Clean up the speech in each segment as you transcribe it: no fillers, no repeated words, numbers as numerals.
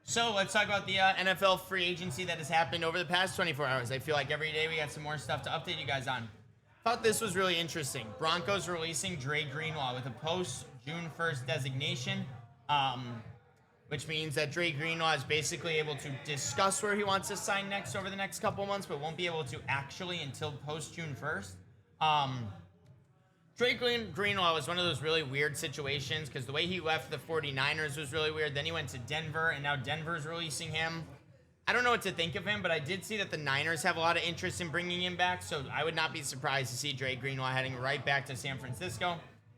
So let's talk about the NFL free agency that has happened over the past 24 hours. I feel like every day we got some more stuff to update you guys on. Thought this was really interesting. Broncos releasing Dre Greenlaw with a post June 1st designation, which means that Dre Greenlaw is basically able to discuss where he wants to sign next over the next couple months, but won't be able to actually until post June 1st. Greenlaw was one of those really weird situations because the way he left the 49ers was really weird. Then he went to Denver, and now Denver's releasing him. I don't know what to think of him, but I did see that the Niners have a lot of interest in bringing him back, so I would not be surprised to see Dre Greenlaw heading right back to San Francisco,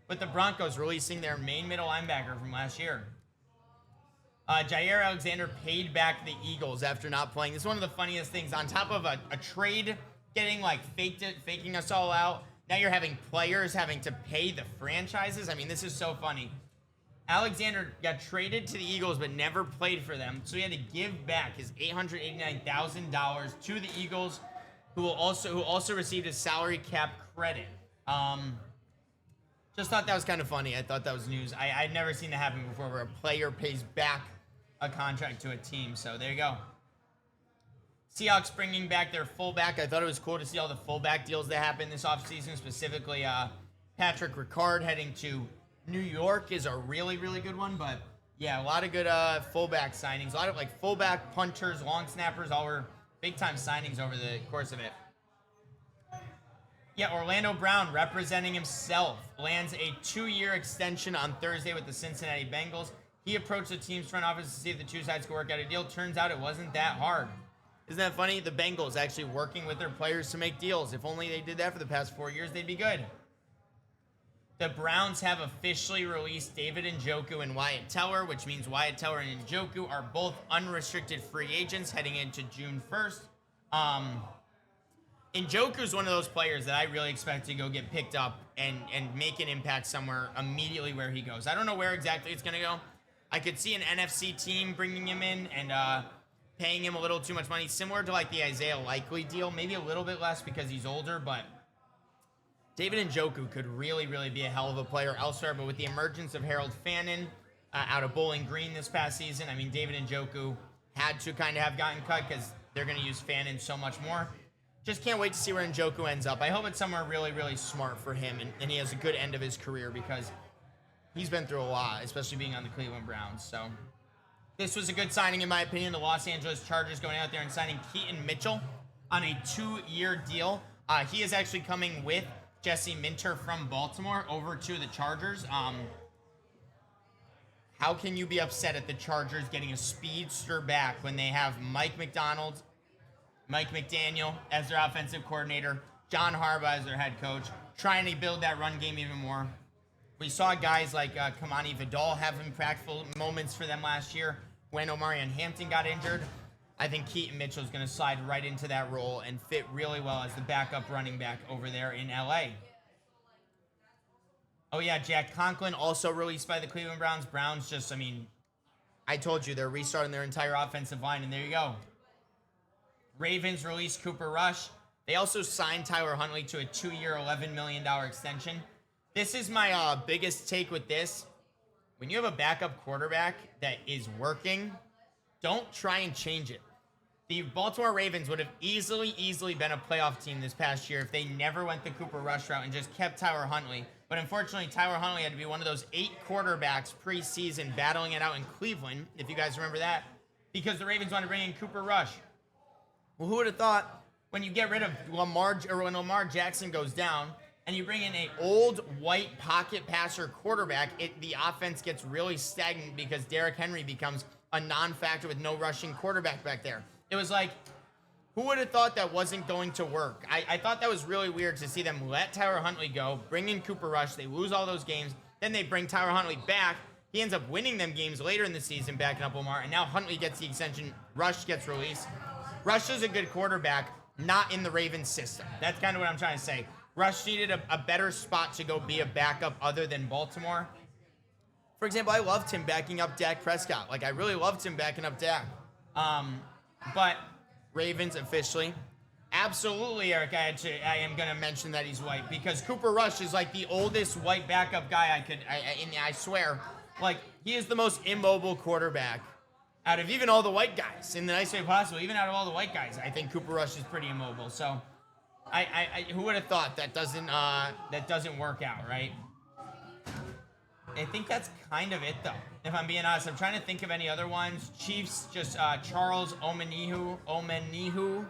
with the Broncos releasing their main middle linebacker from last year. Jair Alexander paid back the Eagles after not playing. This is one of the funniest things. On top of a trade getting like faking us all out, now you're having players having to pay the franchises. I mean, this is so funny. Alexander got traded to the Eagles but never played for them, so he had to give back his $889,000 to the Eagles, who also received a salary cap credit. Just thought that was kind of funny. I thought that was news. I'd never seen that happen before, where a player pays back a contract to a team. So there you go. Seahawks bringing back their fullback. I thought it was cool to see all the fullback deals that happened this offseason, specifically Patrick Ricard heading to New York is a really, really good one. But yeah, a lot of good fullback signings. A lot of like fullback, punters, long snappers, all were big-time signings over the course of it. Yeah, Orlando Brown, representing himself, lands a 2-year extension on Thursday with the Cincinnati Bengals. He approached the team's front office to see if the two sides could work out a deal. Turns out it wasn't that hard. Isn't that funny? The Bengals actually working with their players to make deals. If only they did that for the past 4 years, they'd be good. The Browns have officially released David Njoku and Wyatt Teller, which means Wyatt Teller and Njoku are both unrestricted free agents heading into June 1st. Njoku is one of those players that I really expect to go get picked up and make an impact somewhere immediately where he goes. I don't know where exactly it's going to go. I could see an NFC team bringing him in and paying him a little too much money, similar to like the Isaiah Likely deal, maybe a little bit less because he's older, but David Njoku could really, really be a hell of a player elsewhere. But with the emergence of Harold Fannin out of Bowling Green this past season, I mean, David Njoku had to kind of have gotten cut because they're going to use Fannin so much more. Just can't wait to see where Njoku ends up. I hope it's somewhere really, really smart for him and he has a good end of his career because he's been through a lot, especially being on the Cleveland Browns. So this was a good signing, in my opinion. The Los Angeles Chargers going out there and signing Keaton Mitchell on a 2-year deal. He is actually coming with Jesse Minter from Baltimore over to the Chargers. How can you be upset at the Chargers getting a speedster back when they have Mike McDaniel as their offensive coordinator, John Harbaugh as their head coach, trying to build that run game even more? We saw guys like Kamani Vidal have impactful moments for them last year when Omarion Hampton got injured. I think Keaton Mitchell is going to slide right into that role and fit really well as the backup running back over there in LA. Oh yeah, Jack Conklin also released by the Cleveland Browns. Browns just, I mean, I told you they're restarting their entire offensive line, and there you go. Ravens released Cooper Rush. They also signed Tyler Huntley to a 2-year, $11 million extension. This is my biggest take with this. When you have a backup quarterback that is working, don't try and change it. The Baltimore Ravens would have easily been a playoff team this past year if they never went the Cooper Rush route and just kept Tyler Huntley. But unfortunately, Tyler Huntley had to be one of those 8 quarterbacks preseason battling it out in Cleveland, if you guys remember that, because the Ravens wanted to bring in Cooper Rush. Well, who would have thought when you get rid of when Lamar Jackson goes down and you bring in an old white pocket passer quarterback, the offense gets really stagnant because Derrick Henry becomes a non-factor with no rushing quarterback back there. It was like, who would have thought that wasn't going to work? I thought that was really weird to see them let Tyler Huntley go, bring in Cooper Rush, they lose all those games, then they bring Tyler Huntley back. He ends up winning them games later in the season, backing up Lamar, and now Huntley gets the extension, Rush gets released. Rush is a good quarterback, not in the Ravens system. That's kind of what I'm trying to say. Rush needed a better spot to go be a backup other than Baltimore. For example, I loved him backing up Dak Prescott. Like, I really loved him backing up Dak. But Ravens officially. Absolutely, Eric, I am going to mention that he's white because Cooper Rush is like the oldest white backup guy I swear. Like, he is the most immobile quarterback out of even all the white guys, in the nice way possible, even out of all the white guys, I think Cooper Rush is pretty immobile. So, who would have thought that doesn't work out, right? I think that's kind of it, though. If I'm being honest, I'm trying to think of any other ones. Chiefs, just Charles Omenihu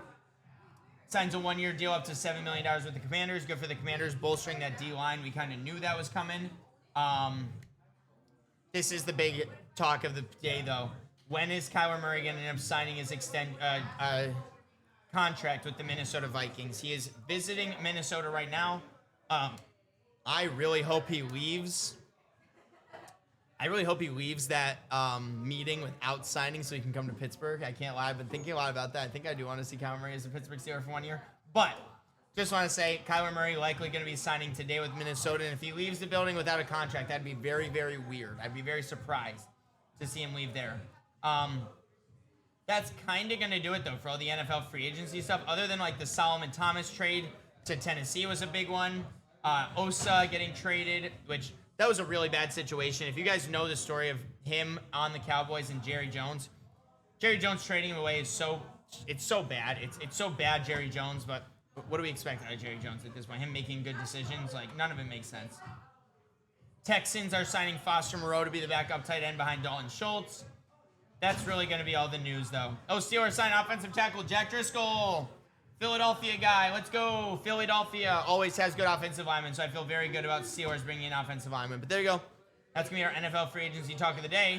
signs a 1-year deal up to $7 million with the Commanders. Good for the Commanders, bolstering that D-line. We kind of knew that was coming. This is the big talk of the day, though. When is Kyler Murray going to end up signing his contract with the Minnesota Vikings? He is visiting Minnesota right now. I really hope he leaves. I really hope he leaves that meeting without signing so he can come to Pittsburgh. I can't lie. I've been thinking a lot about that. I think I do want to see Kyler Murray as a Pittsburgh Steeler for 1 year. But just want to say Kyler Murray likely going to be signing today with Minnesota. And if he leaves the building without a contract, that'd be very, very weird. I'd be very surprised to see him leave there. That's kind of going to do it, though, for all the NFL free agency stuff. Other than, like, the Solomon Thomas trade to Tennessee was a big one. Osa getting traded, which... that was a really bad situation. If you guys know the story of him on the Cowboys and Jerry Jones trading him away is so bad. It's so bad, Jerry Jones, but what do we expect out of Jerry Jones at this point? Him making good decisions? Like, none of it makes sense. Texans are signing Foster Moreau to be the backup tight end behind Dalton Schultz. That's really going to be all the news, though. Oh, Steelers sign offensive tackle Jack Driscoll. Philadelphia guy. Let's go. Philadelphia always has good offensive linemen, so I feel very good about Steelers bringing in offensive linemen. But there you go. That's going to be our NFL free agency talk of the day.